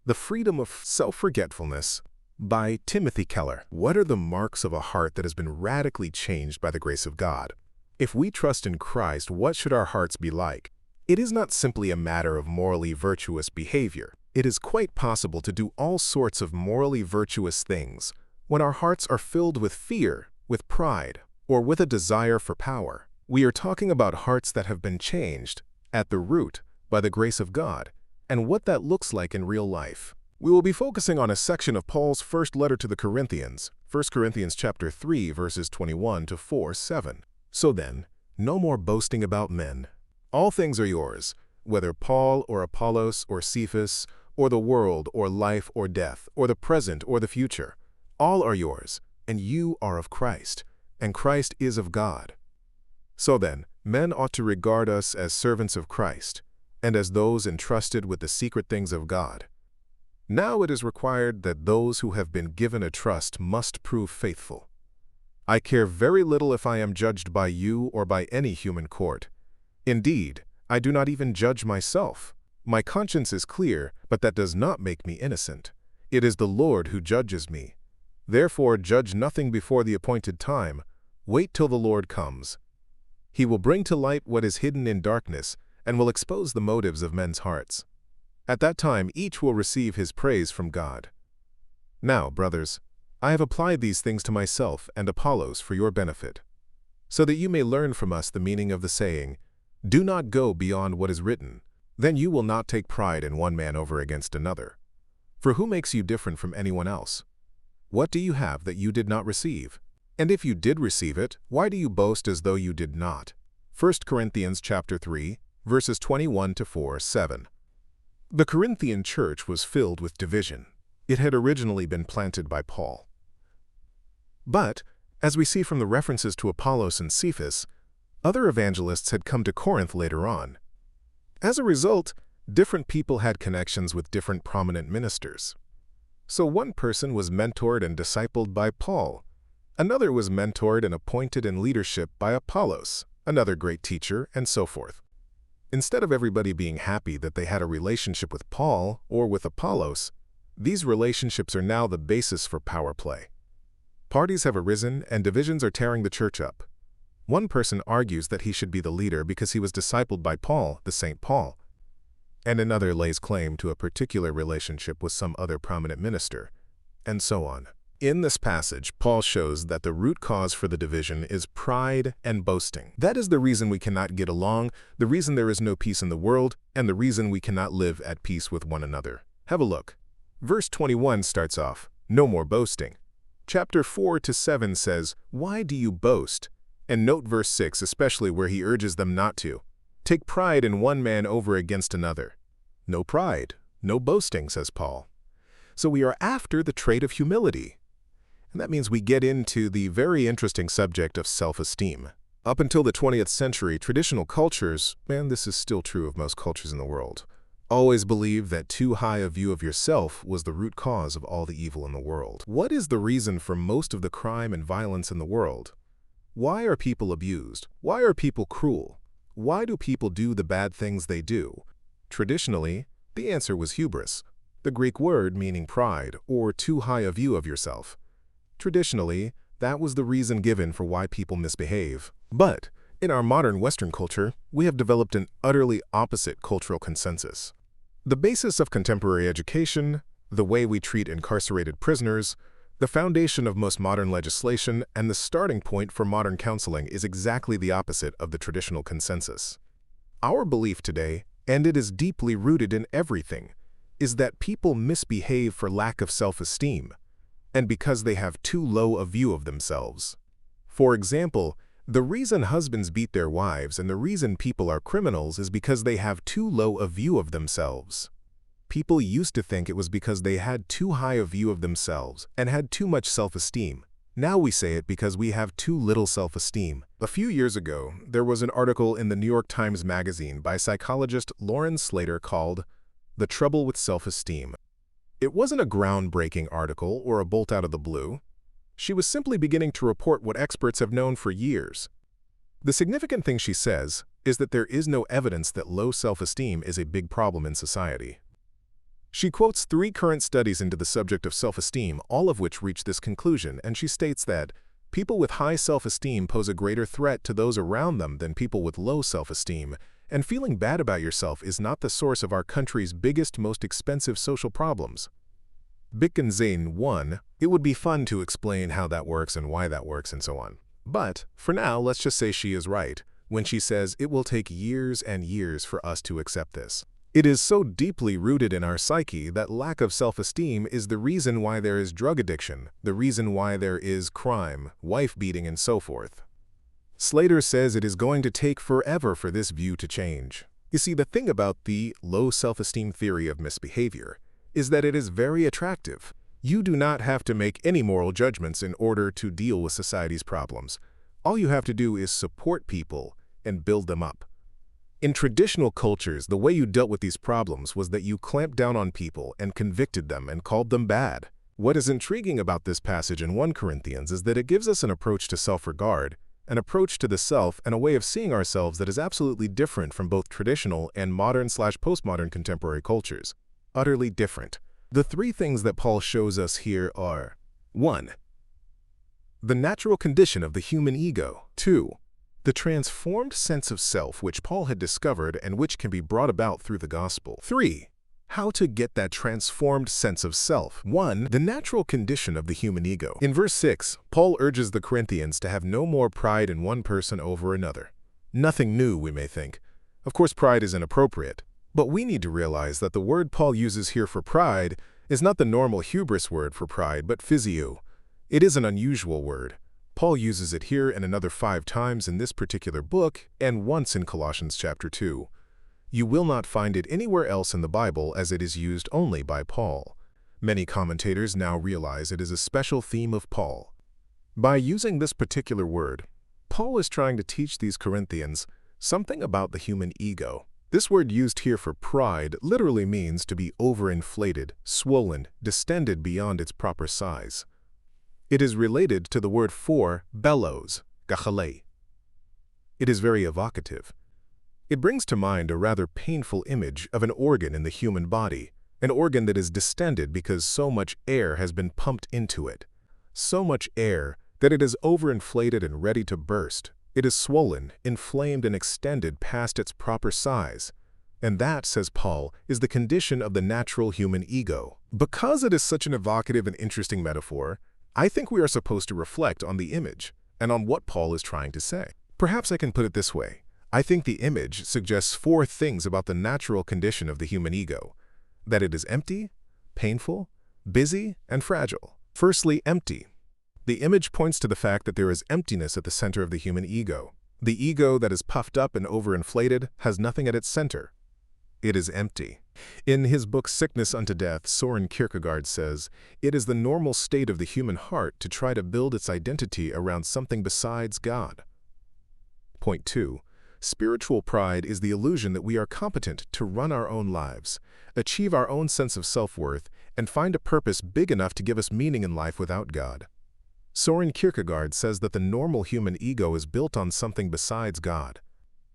The Freedom of Self-Forgetfulness by Timothy Keller. What are the marks of a heart that has been radically changed by the grace of God? If we trust in Christ, what should our hearts be like? It is not simply a matter of morally virtuous behavior. It is quite possible to do all sorts of morally virtuous things when our hearts are filled with fear, with pride, or with a desire for power. We are talking about hearts that have been changed, at the root, by the grace of God, and what that looks like in real life. We will be focusing on a section of Paul's first letter to the Corinthians, 1 Corinthians chapter 3, verses 21 to 4:7. So then, no more boasting about men. All things are yours, whether Paul or Apollos or Cephas, or the world or life or death, or the present or the future. All are yours, and you are of Christ, and Christ is of God. So then, men ought to regard us as servants of Christ, and as those entrusted with the secret things of God. Now it is required that those who have been given a trust must prove faithful. I care very little if I am judged by you or by any human court. Indeed, I do not even judge myself. My conscience is clear, but that does not make me innocent. It is the Lord who judges me. Therefore, judge nothing before the appointed time. Wait till the Lord comes. He will bring to light what is hidden in darkness, and will expose the motives of men's hearts. At that time, each will receive his praise from God. Now, brothers, I have applied these things to myself and Apollos for your benefit, so that you may learn from us the meaning of the saying, "Do not go beyond what is written." Then you will not take pride in one man over against another. For who makes you different from anyone else? What do you have that you did not receive? And if you did receive it, why do you boast as though you did not? 1 Corinthians chapter 3, verses 21 to 4:7. The Corinthian church was filled with division. It had originally been planted by Paul. But, as we see from the references to Apollos and Cephas, other evangelists had come to Corinth later on. As a result, different people had connections with different prominent ministers. So one person was mentored and discipled by Paul. Another was mentored and appointed in leadership by Apollos, another great teacher, and so forth. Instead of everybody being happy that they had a relationship with Paul or with Apollos, these relationships are now the basis for power play. Parties have arisen and divisions are tearing the church up. One person argues that he should be the leader because he was discipled by Paul, the Saint Paul, and another lays claim to a particular relationship with some other prominent minister, and so on. In this passage, Paul shows that the root cause for the division is pride and boasting. That is the reason we cannot get along, the reason there is no peace in the world, and the reason we cannot live at peace with one another. Have a look. Verse 21 starts off, "No more boasting." Chapter 4 to 7 says, "Why do you boast?" And note verse 6, especially where he urges them not to. "Take pride in one man over against another." No pride, no boasting, says Paul. So we are after the trait of humility. And that means we get into the very interesting subject of self-esteem. Up until the 20th century, traditional cultures, and this is still true of most cultures in the world, always believed that too high a view of yourself was the root cause of all the evil in the world. What is the reason for most of the crime and violence in the world? Why are people abused? Why are people cruel? Why do people do the bad things they do? Traditionally, the answer was hubris, the Greek word meaning pride or too high a view of yourself. Traditionally, that was the reason given for why people misbehave. But in our modern Western culture, we have developed an utterly opposite cultural consensus. The basis of contemporary education, the way we treat incarcerated prisoners, the foundation of most modern legislation, and the starting point for modern counseling is exactly the opposite of the traditional consensus. Our belief today, and it is deeply rooted in everything, is that people misbehave for lack of self-esteem, and because they have too low a view of themselves. For example, the reason husbands beat their wives and the reason people are criminals is because they have too low a view of themselves. People used to think it was because they had too high a view of themselves and had too much self-esteem. Now we say it because we have too little self-esteem. A few years ago, there was an article in the New York Times Magazine by psychologist Lauren Slater called "The Trouble with Self-Esteem." It wasn't a groundbreaking article or a bolt out of the blue. She was simply beginning to report what experts have known for years. The significant thing she says is that there is no evidence that low self-esteem is a big problem in society. She quotes 3 current studies into the subject of self-esteem, all of which reach this conclusion, and she states that people with high self-esteem pose a greater threat to those around them than people with low self-esteem, and feeling bad about yourself is not the source of our country's biggest, most expensive social problems. Wittgenstein 1. It would be fun to explain how that works and why that works and so on. But, for now, let's just say she is right when she says it will take years and years for us to accept this. It is so deeply rooted in our psyche that lack of self-esteem is the reason why there is drug addiction, the reason why there is crime, wife-beating, and so forth. Slater says it is going to take forever for this view to change. You see, the thing about the low self-esteem theory of misbehavior is that it is very attractive. You do not have to make any moral judgments in order to deal with society's problems. All you have to do is support people and build them up. In traditional cultures, the way you dealt with these problems was that you clamped down on people and convicted them and called them bad. What is intriguing about this passage in 1 Corinthians is that it gives us an approach to self-regard, an approach to the self, and a way of seeing ourselves that is absolutely different from both traditional and modern/postmodern contemporary cultures. Utterly different. The 3 things that Paul shows us here are: 1. The natural condition of the human ego. 2. The transformed sense of self which Paul had discovered and which can be brought about through the gospel. 3. How to get that transformed sense of self. 1. The natural condition of the human ego. In verse 6, Paul urges the Corinthians to have no more pride in one person over another. Nothing new, we may think. Of course, pride is inappropriate. But we need to realize that the word Paul uses here for pride is not the normal hubris word for pride, but physio. It is an unusual word. Paul uses it here and another 5 times in this particular book, and once in Colossians chapter 2. You will not find it anywhere else in the Bible, as it is used only by Paul. Many commentators now realize it is a special theme of Paul. By using this particular word, Paul is trying to teach these Corinthians something about the human ego. This word used here for pride literally means to be overinflated, swollen, distended beyond its proper size. It is related to the word for bellows, gachalei. It is very evocative. It brings to mind a rather painful image of an organ in the human body, an organ that is distended because so much air has been pumped into it. So much air that it is overinflated and ready to burst. It is swollen, inflamed, and extended past its proper size. And that, says Paul, is the condition of the natural human ego. Because it is such an evocative and interesting metaphor, I think we are supposed to reflect on the image and on what Paul is trying to say. Perhaps I can put it this way. I think the image suggests 4 things about the natural condition of the human ego: that it is empty, painful, busy, and fragile. Firstly, empty. The image points to the fact that there is emptiness at the center of the human ego. The ego that is puffed up and overinflated has nothing at its center. It is empty. In his book Sickness Unto Death, Soren Kierkegaard says, "It is the normal state of the human heart to try to build its identity around something besides God." Point 2. Spiritual pride is the illusion that we are competent to run our own lives, achieve our own sense of self-worth, and find a purpose big enough to give us meaning in life without God. Soren Kierkegaard says that the normal human ego is built on something besides God.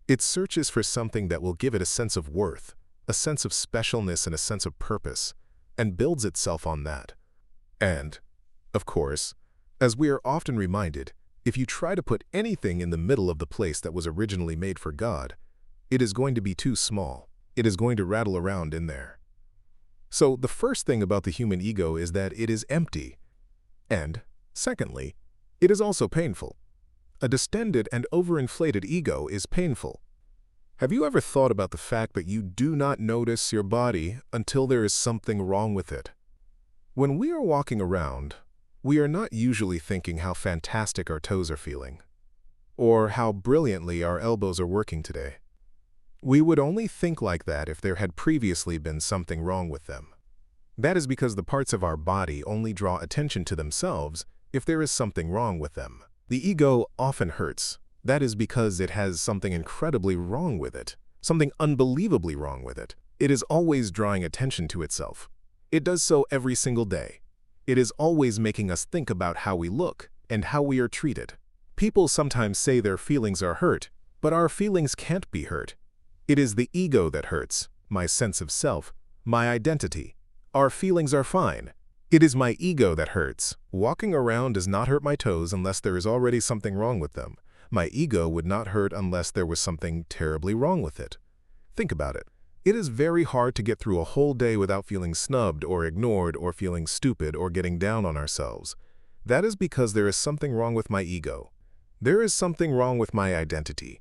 It searches for something that will give it a sense of worth, a sense of specialness, and a sense of purpose, and builds itself on that. And, of course, as we are often reminded, if you try to put anything in the middle of the place that was originally made for God, it is going to be too small. It is going to rattle around in there. So the first thing about the human ego is that it is empty. And, secondly, it is also painful. A distended and overinflated ego is painful. Have you ever thought about the fact that you do not notice your body until there is something wrong with it? When we are walking around, we are not usually thinking how fantastic our toes are feeling, or how brilliantly our elbows are working today. We would only think like that if there had previously been something wrong with them. That is because the parts of our body only draw attention to themselves if there is something wrong with them. The ego often hurts. That is because it has something incredibly wrong with it, something unbelievably wrong with it. It is always drawing attention to itself. It does so every single day. It is always making us think about how we look and how we are treated. People sometimes say their feelings are hurt, but our feelings can't be hurt. It is the ego that hurts, my sense of self, my identity. Our feelings are fine. It is my ego that hurts. Walking around does not hurt my toes unless there is already something wrong with them. My ego would not hurt unless there was something terribly wrong with it. Think about it. It is very hard to get through a whole day without feeling snubbed or ignored or feeling stupid or getting down on ourselves. That is because there is something wrong with my ego. There is something wrong with my identity.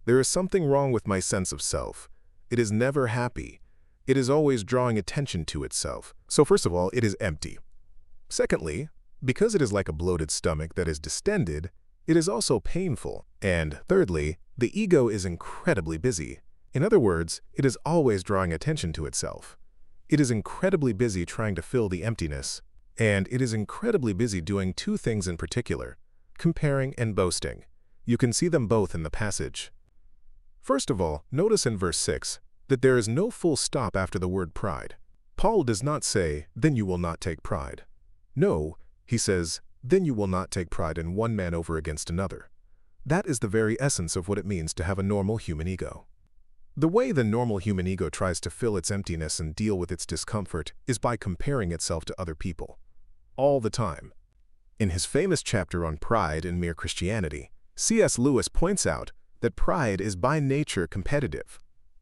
There is something wrong with my sense of self. It is never happy. It is always drawing attention to itself. So first of all, it is empty. Secondly, because it is like a bloated stomach that is distended, it is also painful. And thirdly, the ego is incredibly busy. In other words, it is always drawing attention to itself. It is incredibly busy trying to fill the emptiness. And it is incredibly busy doing two things in particular: comparing and boasting. You can see them both in the passage. First of all, notice in verse 6 that there is no full stop after the word pride. Paul does not say, "Then you will not take pride." No, he says, "Then you will not take pride in one man over against another." That is the very essence of what it means to have a normal human ego. The way the normal human ego tries to fill its emptiness and deal with its discomfort is by comparing itself to other people. All the time. In his famous chapter on pride in Mere Christianity, C.S. Lewis points out that pride is by nature competitive.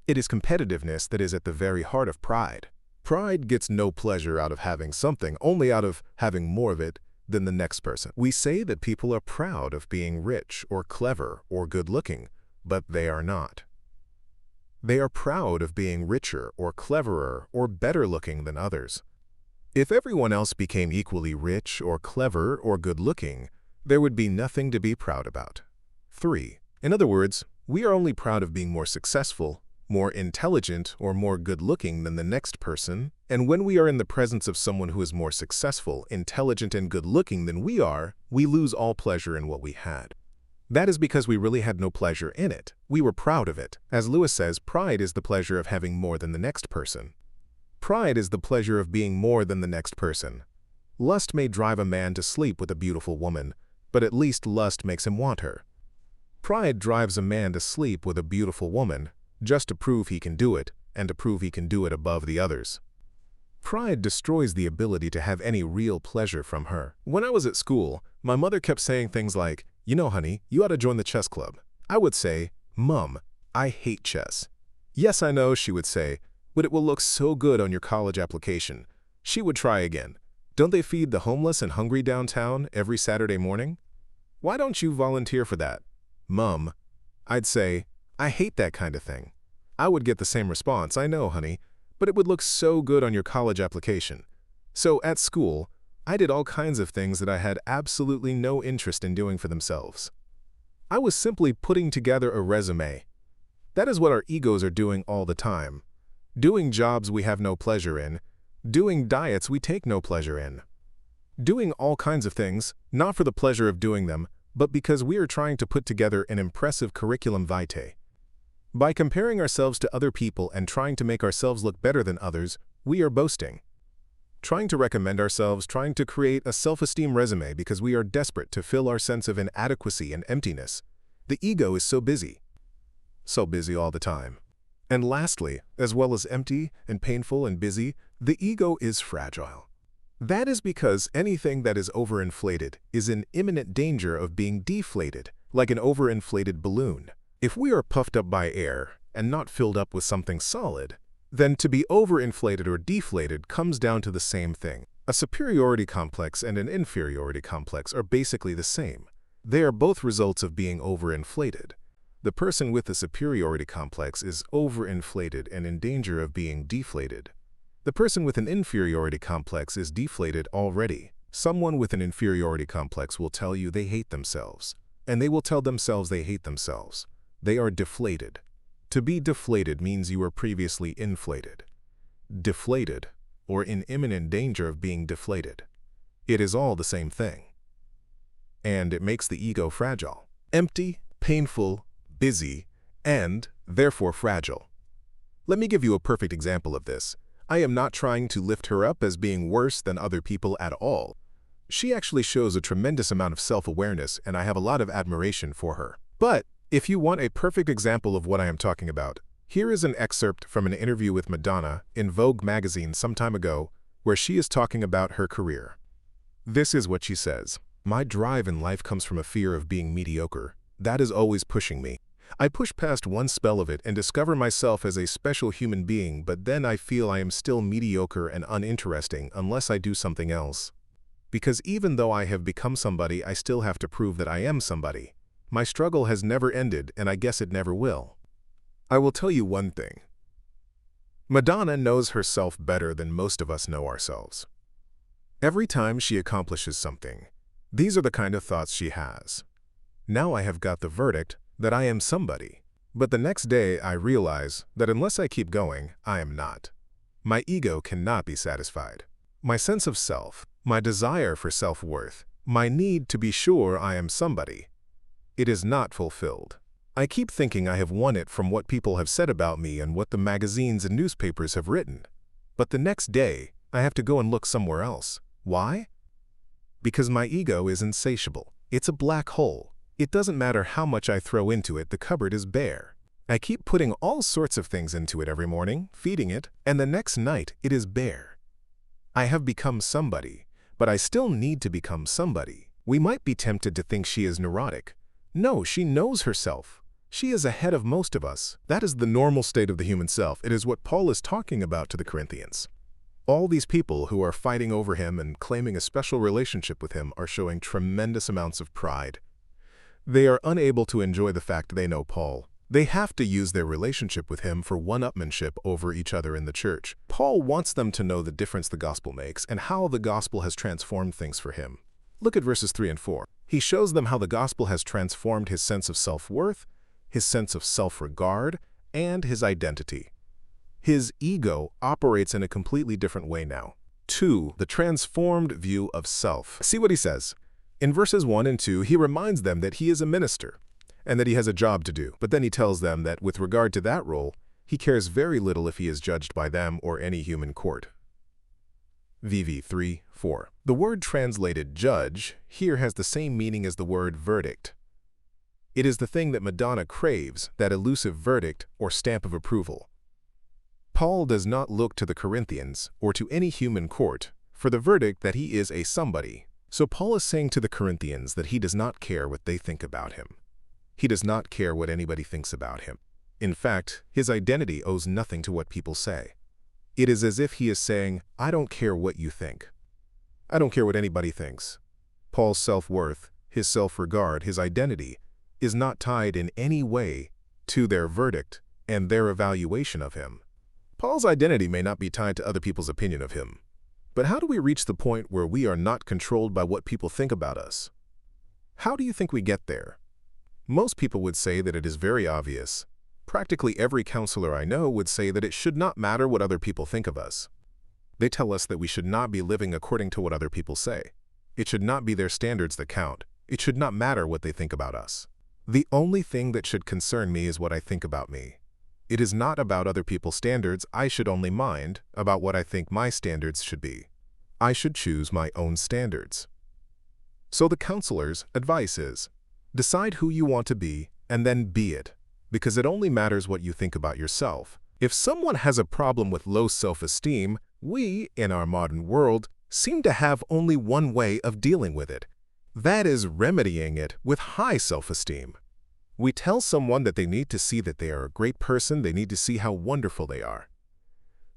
It is competitiveness that is at the very heart of pride. Pride gets no pleasure out of having something, only out of having more of it than the next person. We say that people are proud of being rich or clever or good-looking, but they are not. They are proud of being richer or cleverer or better-looking than others. If everyone else became equally rich or clever or good-looking, there would be nothing to be proud about. 3. In other words, we are only proud of being more successful, more intelligent, or more good-looking than the next person, and when we are in the presence of someone who is more successful, intelligent, and good-looking than we are, we lose all pleasure in what we had. That is because we really had no pleasure in it. We were proud of it. As Lewis says, pride is the pleasure of having more than the next person. Pride is the pleasure of being more than the next person. Lust may drive a man to sleep with a beautiful woman, but at least lust makes him want her. Pride drives a man to sleep with a beautiful woman, just to prove he can do it, and to prove he can do it above the others. Pride destroys the ability to have any real pleasure from her. When I was at school, my mother kept saying things like, "You know, honey, you ought to join the chess club." I would say, "Mom, I hate chess." "Yes, I know," she would say, "but it will look so good on your college application." She would try again. "Don't they feed the homeless and hungry downtown every Saturday morning? Why don't you volunteer for that?" "Mom," I'd say, "I hate that kind of thing." I would get the same response, "I know, honey, but it would look so good on your college application." So at school, I did all kinds of things that I had absolutely no interest in doing for themselves. I was simply putting together a resume. That is what our egos are doing all the time. Doing jobs we have no pleasure in. Doing diets we take no pleasure in. Doing all kinds of things, not for the pleasure of doing them, but because we are trying to put together an impressive curriculum vitae. By comparing ourselves to other people and trying to make ourselves look better than others, we are boasting. Trying to recommend ourselves, trying to create a self-esteem resume because we are desperate to fill our sense of inadequacy and emptiness. The ego is so busy all the time. And lastly, as well as empty and painful and busy, the ego is fragile. That is because anything that is overinflated is in imminent danger of being deflated, like an overinflated balloon. If we are puffed up by air and not filled up with something solid, then to be overinflated or deflated comes down to the same thing. A superiority complex and an inferiority complex are basically the same. They are both results of being overinflated. The person with the superiority complex is overinflated and in danger of being deflated. The person with an inferiority complex is deflated already. Someone with an inferiority complex will tell you they hate themselves, and they will tell themselves they hate themselves. They are deflated. To be deflated means you were previously inflated. Deflated, or in imminent danger of being deflated. It is all the same thing. And it makes the ego fragile. Empty, painful, busy, and therefore fragile. Let me give you a perfect example of this. I am not trying to lift her up as being worse than other people at all. She actually shows a tremendous amount of self-awareness, and I have a lot of admiration for her. But if you want a perfect example of what I am talking about, Here is an excerpt from an interview with Madonna in Vogue magazine some time ago, where she is talking about her career. This is what she says. "My drive in life comes from a fear of being mediocre. That is always pushing me. I push past one spell of it and discover myself as a special human being, but then I feel I am still mediocre and uninteresting unless I do something else. Because even though I have become somebody, I still have to prove that I am somebody. My struggle has never ended, and I guess it never will." I will tell you one thing. Madonna knows herself better than most of us know ourselves. Every time she accomplishes something, these are the kind of thoughts she has. Now I have got the verdict that I am somebody. But the next day I realize that unless I keep going, I am not. My ego cannot be satisfied. My sense of self, my desire for self-worth, my need to be sure I am somebody, it is not fulfilled. I keep thinking I have won it from what people have said about me and what the magazines and newspapers have written. But the next day, I have to go and look somewhere else. Why? Because my ego is insatiable. It's a black hole. It doesn't matter how much I throw into it, the cupboard is bare. I keep putting all sorts of things into it every morning, feeding it, and the next night it is bare. I have become somebody, but I still need to become somebody. We might be tempted to think she is neurotic. No, she knows herself. She is ahead of most of us. That is the normal state of the human self. It is what Paul is talking about to the Corinthians. All these people who are fighting over him and claiming a special relationship with him are showing tremendous amounts of pride. They are unable to enjoy the fact they know Paul. They have to use their relationship with him for one-upmanship over each other in the church. Paul wants them to know the difference the gospel makes and how the gospel has transformed things for him. Look at verses 3 and 4. He shows them how the gospel has transformed his sense of self-worth, his sense of self-regard, and his identity. His ego operates in a completely different way now. 2. The transformed view of self. See what he says. In verses 1 and 2, he reminds them that he is a minister and that he has a job to do. But then he tells them that with regard to that role, he cares very little if he is judged by them or any human court. VV 3:4. The word translated judge here has the same meaning as the word verdict. It is the thing that Madonna craves, that elusive verdict or stamp of approval. Paul does not look to the Corinthians or to any human court for the verdict that he is a somebody. So Paul is saying to the Corinthians that he does not care what they think about him. He does not care what anybody thinks about him. In fact, his identity owes nothing to what people say. It is as if he is saying, I don't care what you think. I don't care what anybody thinks. Paul's self-worth, his self-regard, his identity, is not tied in any way to their verdict and their evaluation of him. Paul's identity may not be tied to other people's opinion of him. But how do we reach the point where we are not controlled by what people think about us? How do you think we get there? Most people would say that it is very obvious. Practically every counselor I know would say that it should not matter what other people think of us. They tell us that we should not be living according to what other people say. It should not be their standards that count. It should not matter what they think about us. The only thing that should concern me is what I think about me. It is not about other people's standards. I should only mind about what I think my standards should be. I should choose my own standards. So the counselor's advice is, decide who you want to be and then be it, because it only matters what you think about yourself. If someone has a problem with low self-esteem, we, in our modern world, seem to have only one way of dealing with it. That is remedying it with high self-esteem. We tell someone that they need to see that they are a great person, they need to see how wonderful they are.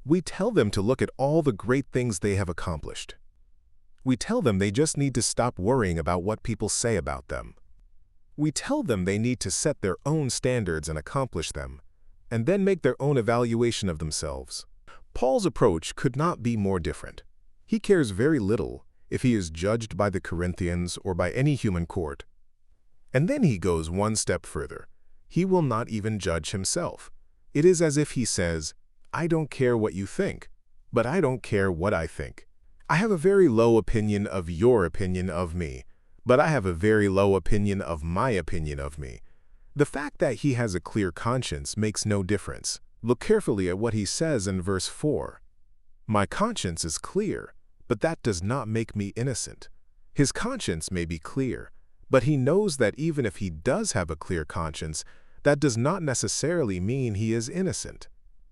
We tell them to look at all the great things they have accomplished. We tell them they just need to stop worrying about what people say about them. We tell them they need to set their own standards and accomplish them, and then make their own evaluation of themselves. Paul's approach could not be more different. He cares very little if he is judged by the Corinthians or by any human court. And then he goes one step further. He will not even judge himself. It is as if he says, I don't care what you think, but I don't care what I think. I have a very low opinion of your opinion of me, but I have a very low opinion of my opinion of me. The fact that he has a clear conscience makes no difference. Look carefully at what he says in verse 4. My conscience is clear, but that does not make me innocent. His conscience may be clear, but he knows that even if he does have a clear conscience, that does not necessarily mean he is innocent.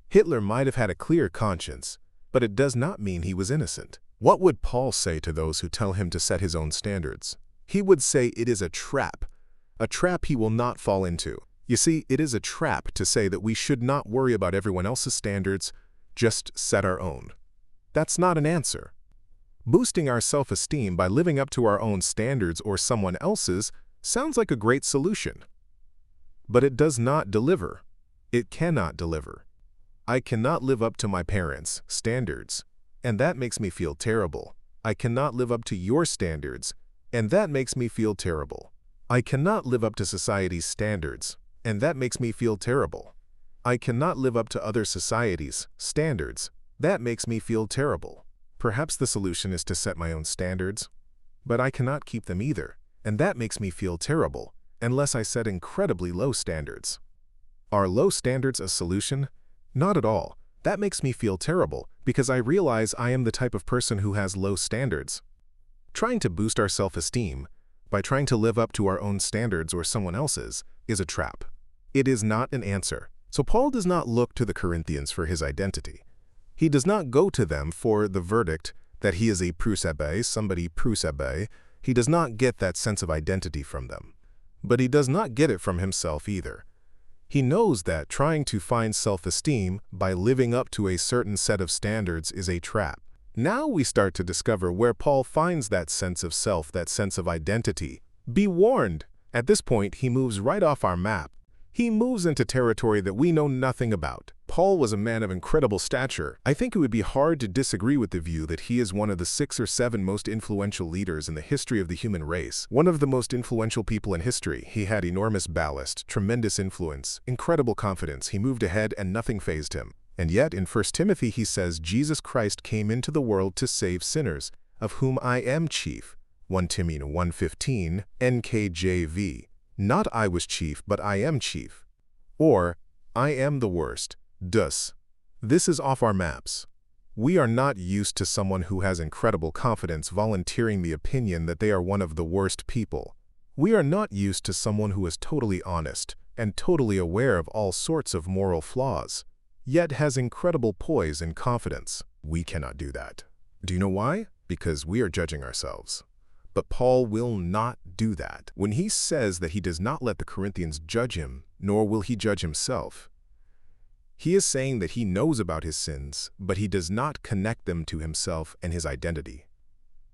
Hitler might have had a clear conscience, but it does not mean he was innocent. What would Paul say to those who tell him to set his own standards? He would say it is a trap he will not fall into. You see, it is a trap to say that we should not worry about everyone else's standards, just set our own. That's not an answer. Boosting our self-esteem by living up to our own standards or someone else's sounds like a great solution. But it does not deliver. It cannot deliver. I cannot live up to my parents' standards, and that makes me feel terrible. I cannot live up to your standards, and that makes me feel terrible. I cannot live up to society's standards, and that makes me feel terrible. I cannot live up to other societies' standards. That makes me feel terrible. Perhaps the solution is to set my own standards, but I cannot keep them either, and that makes me feel terrible, unless I set incredibly low standards. Are low standards a solution? Not at all. That makes me feel terrible, because I realize I am the type of person who has low standards. Trying to boost our self-esteem by trying to live up to our own standards or someone else's is a trap. It is not an answer. So Paul does not look to the Corinthians for his identity. He does not go to them for the verdict that he is a prousebe, somebody prousebe. He does not get that sense of identity from them. But he does not get it from himself either. He knows that trying to find self-esteem by living up to a certain set of standards is a trap. Now we start to discover where Paul finds that sense of self, that sense of identity. Be warned! At this point, he moves right off our map. He moves into territory that we know nothing about. Paul was a man of incredible stature. I think it would be hard to disagree with the view that he is one of the 6 or 7 most influential leaders in the history of the human race. One of the most influential people in history. He had enormous ballast, tremendous influence, incredible confidence. He moved ahead and nothing fazed him. And yet, in 1 Timothy, he says, Jesus Christ came into the world to save sinners, of whom I am chief. 1 Timothy 1:15, NKJV. Not I was chief, but I am chief. Or, I am the worst. Dus. This is off our maps. We are not used to someone who has incredible confidence volunteering the opinion that they are one of the worst people. We are not used to someone who is totally honest and totally aware of all sorts of moral flaws, yet has incredible poise and confidence. We cannot do that. Do you know why? Because we are judging ourselves. But Paul will not do that. When he says that he does not let the Corinthians judge him, nor will he judge himself, he is saying that he knows about his sins, but he does not connect them to himself and his identity.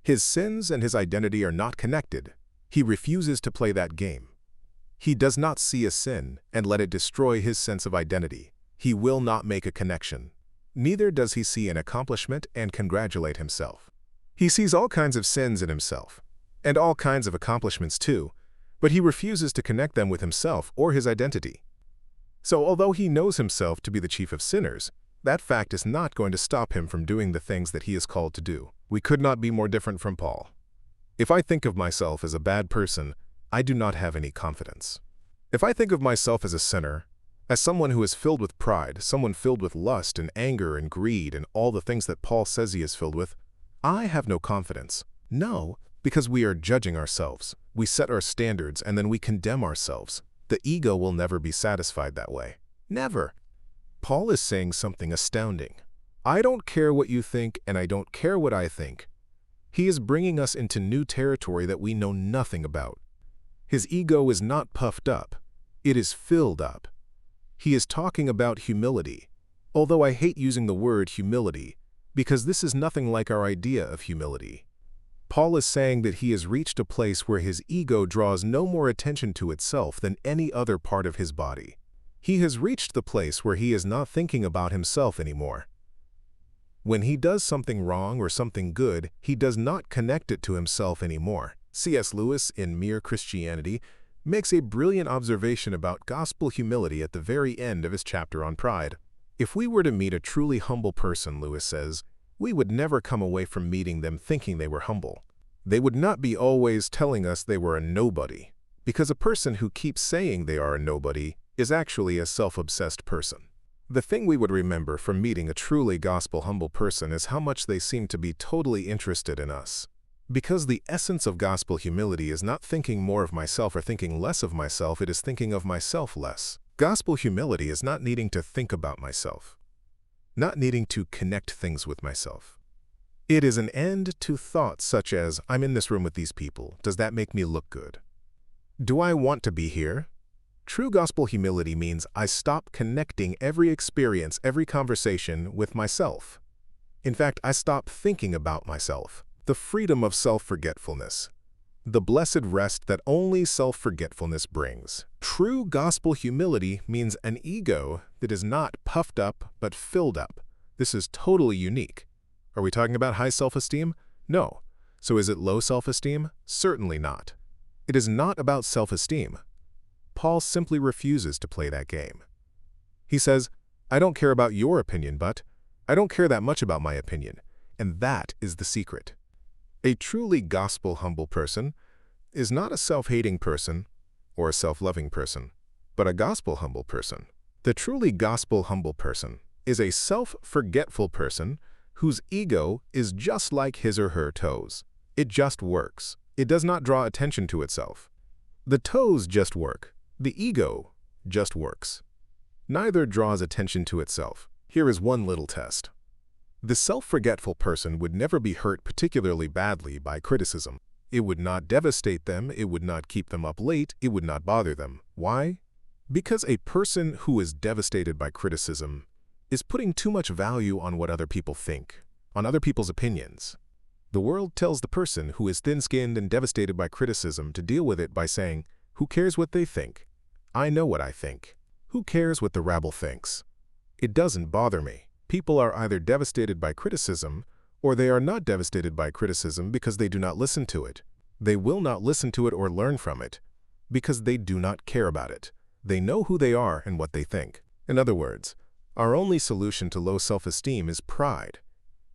His sins and his identity are not connected. He refuses to play that game. He does not see a sin and let it destroy his sense of identity. He will not make a connection. Neither does he see an accomplishment and congratulate himself. He sees all kinds of sins in himself, and all kinds of accomplishments too, but he refuses to connect them with himself or his identity. So although he knows himself to be the chief of sinners, that fact is not going to stop him from doing the things that he is called to do. We could not be more different from Paul. If I think of myself as a bad person, I do not have any confidence. If I think of myself as a sinner, as someone who is filled with pride, someone filled with lust and anger and greed and all the things that Paul says he is filled with, I have no confidence. No, because we are judging ourselves. We set our standards and then we condemn ourselves. The ego will never be satisfied that way. Never. Paul is saying something astounding. I don't care what you think and I don't care what I think. He is bringing us into new territory that we know nothing about. His ego is not puffed up. It is filled up. He is talking about humility, although I hate using the word humility because this is nothing like our idea of humility. Paul is saying that he has reached a place where his ego draws no more attention to itself than any other part of his body. He has reached the place where he is not thinking about himself anymore. When he does something wrong or something good, he does not connect it to himself anymore. C.S. Lewis, in Mere Christianity, makes a brilliant observation about gospel humility at the very end of his chapter on pride. If we were to meet a truly humble person, Lewis says, we would never come away from meeting them thinking they were humble. They would not be always telling us they were a nobody, because a person who keeps saying they are a nobody is actually a self-obsessed person. The thing we would remember from meeting a truly gospel humble person is how much they seem to be totally interested in us. Because the essence of gospel humility is not thinking more of myself or thinking less of myself, it is thinking of myself less. Gospel humility is not needing to think about myself, not needing to connect things with myself. It is an end to thoughts such as, I'm in this room with these people. Does that make me look good? Do I want to be here? True gospel humility means I stop connecting every experience, every conversation with myself. In fact, I stop thinking about myself. The freedom of self-forgetfulness. The blessed rest that only self-forgetfulness brings. True gospel humility means an ego that is not puffed up but filled up. This is totally unique. Are we talking about high self-esteem? No. So is it low self-esteem? Certainly not. It is not about self-esteem. Paul simply refuses to play that game. He says, I don't care about your opinion, but I don't care that much about my opinion. And that is the secret. A truly gospel humble person is not a self-hating person or a self-loving person, but a gospel humble person. The truly gospel humble person is a self-forgetful person whose ego is just like his or her toes. It just works. It does not draw attention to itself. The toes just work. The ego just works. Neither draws attention to itself. Here is one little test. The self-forgetful person would never be hurt particularly badly by criticism. It would not devastate them, it would not keep them up late, it would not bother them. Why? Because a person who is devastated by criticism is putting too much value on what other people think, on other people's opinions. The world tells the person who is thin-skinned and devastated by criticism to deal with it by saying, who cares what they think? I know what I think. Who cares what the rabble thinks? It doesn't bother me. People are either devastated by criticism, or they are not devastated by criticism because they do not listen to it. They will not listen to it or learn from it because they do not care about it. They know who they are and what they think. In other words, our only solution to low self-esteem is pride.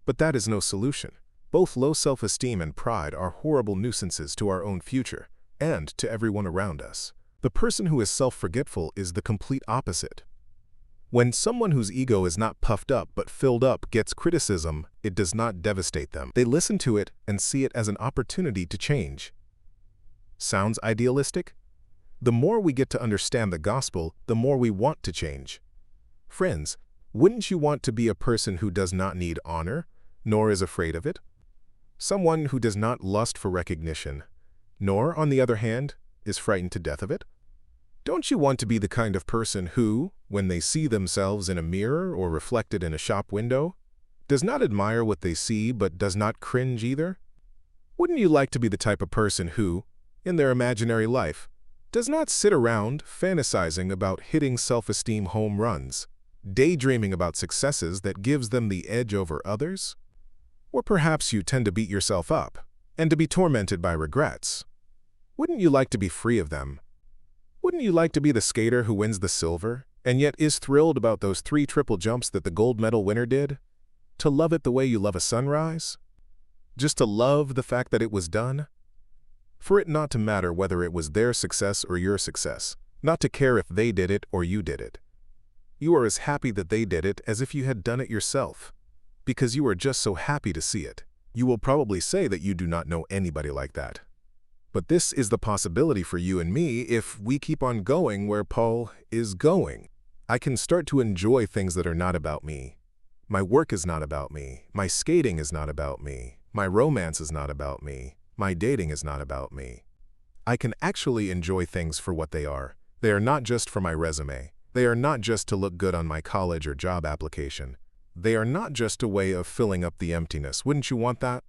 But that is no solution. Both low self-esteem and pride are horrible nuisances to our own future and to everyone around us. The person who is self-forgetful is the complete opposite. When someone whose ego is not puffed up but filled up gets criticism, it does not devastate them. They listen to it and see it as an opportunity to change. Sounds idealistic? The more we get to understand the gospel, the more we want to change. Friends, wouldn't you want to be a person who does not need honor, nor is afraid of it? Someone who does not lust for recognition, nor, on the other hand, is frightened to death of it? Don't you want to be the kind of person who, when they see themselves in a mirror or reflected in a shop window, does not admire what they see but does not cringe either? Wouldn't you like to be the type of person who, in their imaginary life, does not sit around fantasizing about hitting self-esteem home runs, daydreaming about successes that gives them the edge over others? Or perhaps you tend to beat yourself up and to be tormented by regrets. Wouldn't you like to be free of them? Wouldn't you like to be the skater who wins the silver, and yet is thrilled about those 3 triple jumps that the gold medal winner did? To love it the way you love a sunrise? Just to love the fact that it was done? For it not to matter whether it was their success or your success, not to care if they did it or you did it. You are as happy that they did it as if you had done it yourself, because you are just so happy to see it. You will probably say that you do not know anybody like that. But this is the possibility for you and me if we keep on going where Paul is going. I can start to enjoy things that are not about me. My work is not about me. My skating is not about me. My romance is not about me. My dating is not about me. I can actually enjoy things for what they are. They are not just for my resume. They are not just to look good on my college or job application. They are not just a way of filling up the emptiness. Wouldn't you want that?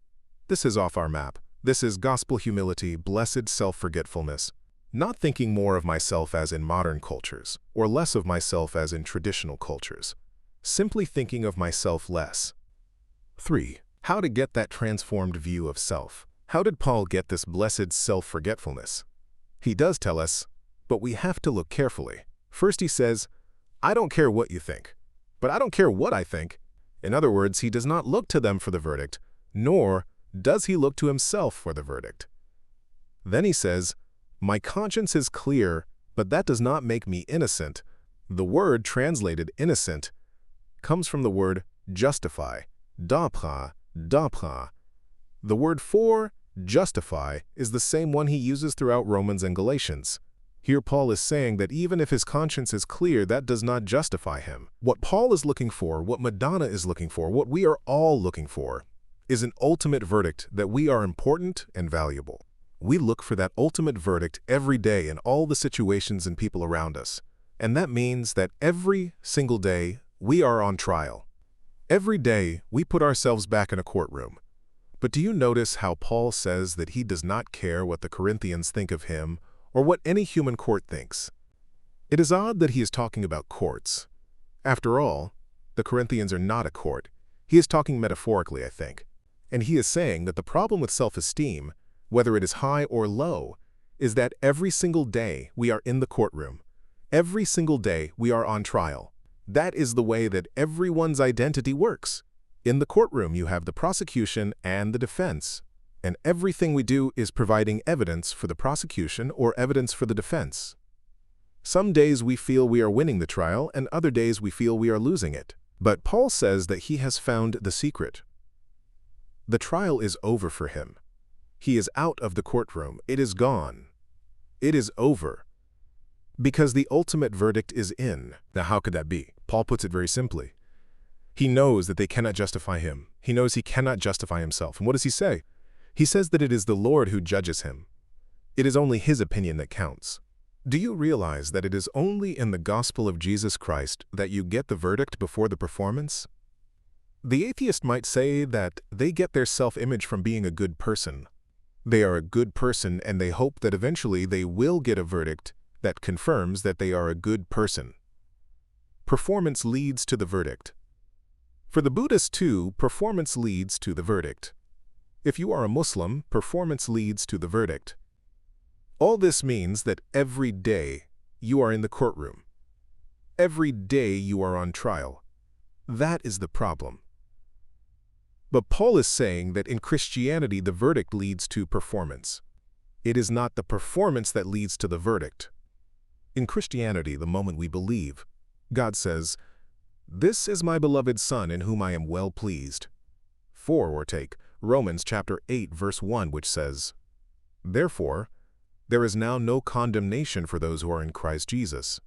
This is off our map. This is gospel humility, blessed self-forgetfulness, not thinking more of myself as in modern cultures, or less of myself as in traditional cultures. Simply thinking of myself less. 3. How to get that transformed view of self. How did Paul get this blessed self-forgetfulness? He does tell us, but we have to look carefully. First he says, I don't care what you think, but I don't care what I think. In other words, he does not look to them for the verdict, nor does he look to himself for the verdict. Then he says, my conscience is clear, but that does not make me innocent. The word translated innocent comes from the word justify, d'après. The word for justify is the same one he uses throughout Romans and Galatians. Here Paul is saying that even if his conscience is clear, that does not justify him. What Paul is looking for, what Madonna is looking for, what we are all looking for, is an ultimate verdict that we are important and valuable. We look for that ultimate verdict every day in all the situations and people around us. And that means that every single day we are on trial. Every day we put ourselves back in a courtroom. But do you notice how Paul says that he does not care what the Corinthians think of him or what any human court thinks? It is odd that he is talking about courts. After all, the Corinthians are not a court. He is talking metaphorically, I think. And he is saying that the problem with self-esteem, whether it is high or low, is that every single day we are in the courtroom. Every single day we are on trial. That is the way that everyone's identity works. In the courtroom you have the prosecution and the defense. And everything we do is providing evidence for the prosecution or evidence for the defense. Some days we feel we are winning the trial, and other days we feel we are losing it. But Paul says that he has found the secret. The trial is over for him. He is out of the courtroom. It is gone. It is over. Because the ultimate verdict is in. Now, how could that be? Paul puts it very simply. He knows that they cannot justify him. He knows he cannot justify himself. And what does he say? He says that it is the Lord who judges him. It is only his opinion that counts. Do you realize that it is only in the gospel of Jesus Christ that you get the verdict before the performance? The atheist might say that they get their self-image from being a good person. They are a good person and they hope that eventually they will get a verdict that confirms that they are a good person. Performance leads to the verdict. For the Buddhist too, performance leads to the verdict. If you are a Muslim, performance leads to the verdict. All this means that every day you are in the courtroom. Every day you are on trial. That is the problem. But Paul is saying that in Christianity the verdict leads to performance. It is not the performance that leads to the verdict. In Christianity, the moment we believe, God says, "This is my beloved Son in whom I am well pleased." Or take Romans chapter 8 verse 1, which says, "Therefore, there is now no condemnation for those who are in Christ Jesus."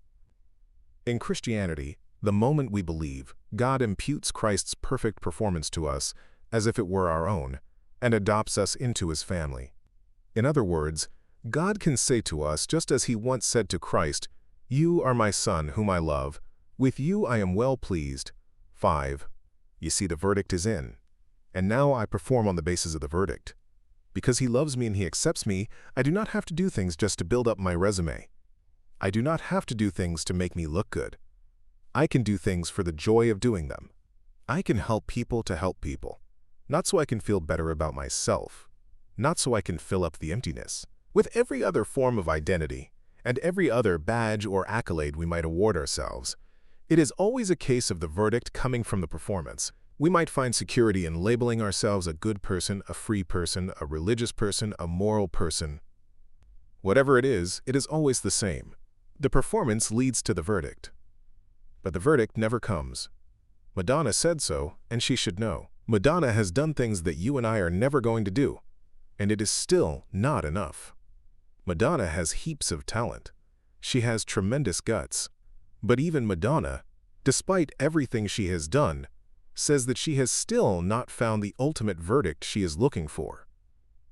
In Christianity, the moment we believe, God imputes Christ's perfect performance to us as if it were our own, and adopts us into his family. In other words, God can say to us, just as he once said to Christ, "You are my Son whom I love. With you I am well pleased." 5. You see, the verdict is in. And now I perform on the basis of the verdict. Because he loves me and he accepts me, I do not have to do things just to build up my resume. I do not have to do things to make me look good. I can do things for the joy of doing them. I can help people to help people. Not so I can feel better about myself. Not so I can fill up the emptiness. With every other form of identity, and every other badge or accolade we might award ourselves, it is always a case of the verdict coming from the performance. We might find security in labeling ourselves a good person, a free person, a religious person, a moral person. Whatever it is always the same. The performance leads to the verdict. But the verdict never comes. Madonna said so, and she should know. Madonna has done things that you and I are never going to do, and it is still not enough. Madonna has heaps of talent. She has tremendous guts. But even Madonna, despite everything she has done, says that she has still not found the ultimate verdict she is looking for.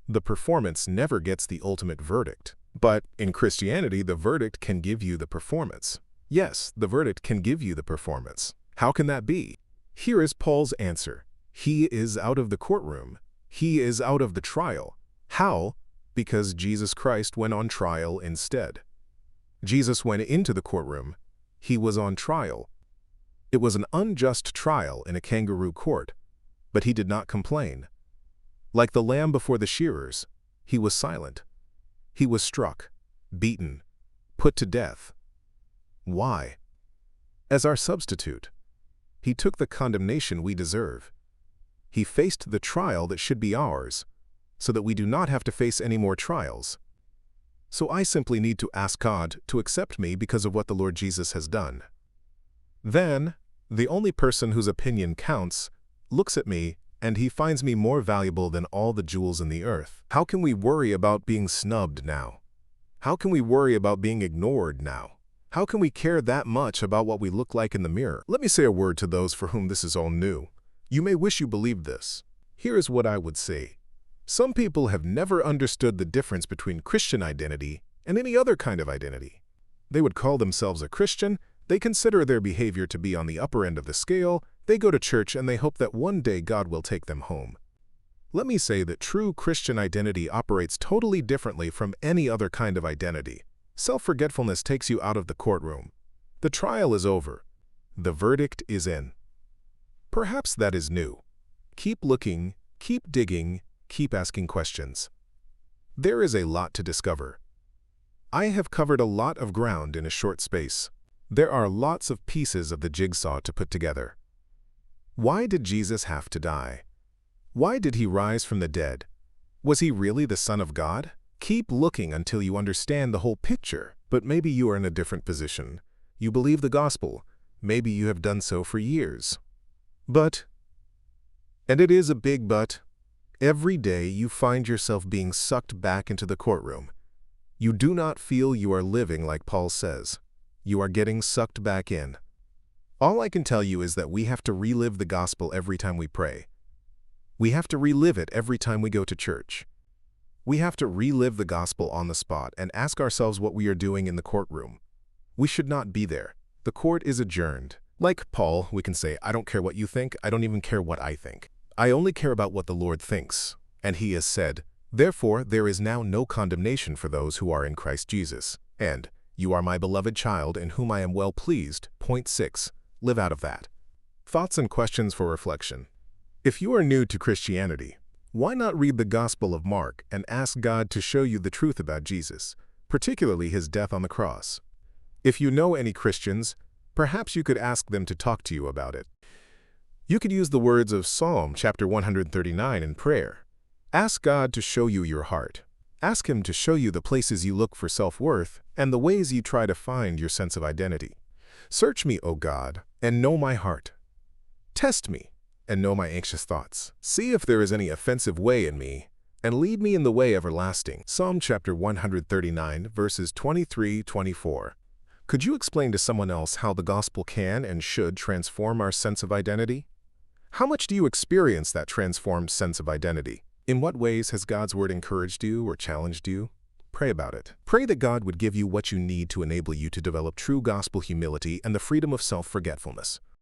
The performance never gets the ultimate verdict. But in Christianity, the verdict can give you the performance. Yes, the verdict can give you the performance. How can that be? Here is Paul's answer. He is out of the courtroom. He is out of the trial. How? Because Jesus Christ went on trial instead. Jesus went into the courtroom. He was on trial. It was an unjust trial in a kangaroo court, but he did not complain. Like the lamb before the shearers, he was silent. He was struck, beaten, put to death. Why? As our substitute. He took the condemnation we deserve. He faced the trial that should be ours, so that we do not have to face any more trials. So I simply need to ask God to accept me because of what the Lord Jesus has done. Then, the only person whose opinion counts looks at me and he finds me more valuable than all the jewels in the earth. How can we worry about being snubbed now? How can we worry about being ignored now? How can we care that much about what we look like in the mirror? Let me say a word to those for whom this is all new. You may wish you believed this. Here is what I would say. Some people have never understood the difference between Christian identity and any other kind of identity. They would call themselves a Christian, they consider their behavior to be on the upper end of the scale, they go to church and they hope that one day God will take them home. Let me say that true Christian identity operates totally differently from any other kind of identity. Self-forgetfulness takes you out of the courtroom. The trial is over. The verdict is in. Perhaps that is new. Keep looking, keep digging, keep asking questions. There is a lot to discover. I have covered a lot of ground in a short space. There are lots of pieces of the jigsaw to put together. Why did Jesus have to die? Why did he rise from the dead? Was he really the Son of God? Keep looking until you understand the whole picture. But maybe you are in a different position. You believe the gospel. Maybe you have done so for years. But, and it is a big but, every day you find yourself being sucked back into the courtroom. You do not feel you are living like Paul says. You are getting sucked back in. All I can tell you is that we have to relive the gospel every time we pray. We have to relive it every time we go to church. We have to relive the gospel on the spot and ask ourselves what we are doing in the courtroom. We should not be there. The court is adjourned. Like Paul, we can say, I don't care what you think, I don't even care what I think. I only care about what the Lord thinks. And he has said, therefore there is now no condemnation for those who are in Christ Jesus. And, you are my beloved child in whom I am well pleased. Point 6. Live out of that. Thoughts and questions for reflection. If you are new to Christianity, why not read the Gospel of Mark and ask God to show you the truth about Jesus, particularly his death on the cross? If you know any Christians, perhaps you could ask them to talk to you about it. You could use the words of Psalm chapter 139 in prayer. Ask God to show you your heart. Ask him to show you the places you look for self-worth and the ways you try to find your sense of identity. Search me, O God, and know my heart. Test me and know my anxious thoughts. See if there is any offensive way in me, and lead me in the way everlasting. Psalm chapter 139, verses 23-24. Could you explain to someone else how the gospel can and should transform our sense of identity? How much do you experience that transformed sense of identity? In what ways has God's word encouraged you or challenged you? Pray about it. Pray that God would give you what you need to enable you to develop true gospel humility and the freedom of self-forgetfulness.